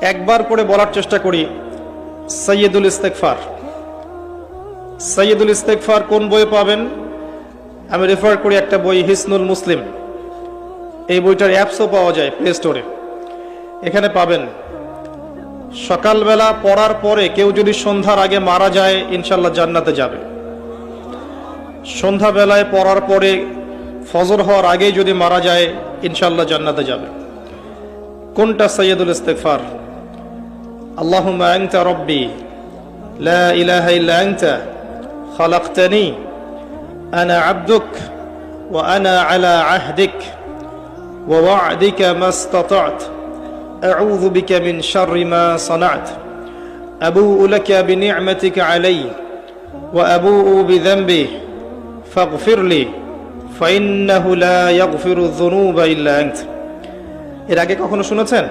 একবার করে বলার চেষ্টা করি সাইয়্যিদুল ইস্তেগফার। সাইয়্যিদুল ইস্তেগফার কোন বইয়ে পাবেন? আমি রেফার করি একটা বই, হিসনুল মুসলিম। এই বইটার অ্যাপসও পাওয়া যায় প্লে স্টোরে, এখানে পাবেন। সকালবেলা পড়ার পরে কেউ যদি সন্ধ্যার আগে মারা যায় ইনশাল্লাহ জান্নাতে যাবে। সন্ধ্যাবেলায় পড়ার পরে ফজর হওয়ার আগে যদি মারা যায় ইনশাল্লাহ জান্নাতে যাবে। কোনটা সাইয়্যিদুল ইস্তেগফার? আল্লাহুম্মা আনতা রাব্বি লা ইলাহা ইল্লা আনতা খালাকতানি আনা আবদুক ওয়া আনা আলা আহদিক ওয়া ওয়া'দিকা মাস্তাতা'ত আউযু বিকা মিন শাররি মা সানা'ত আবু'ু লাকা বিনি'মাতিকা আলাইয়া ওয়া আবু'ু বিযানবি ফাগফিরলি ফাইন্নাহু লা ইয়াগফিরু যুনুবা ইল্লা আনতা। এর আগে কখনো শুনেছেন?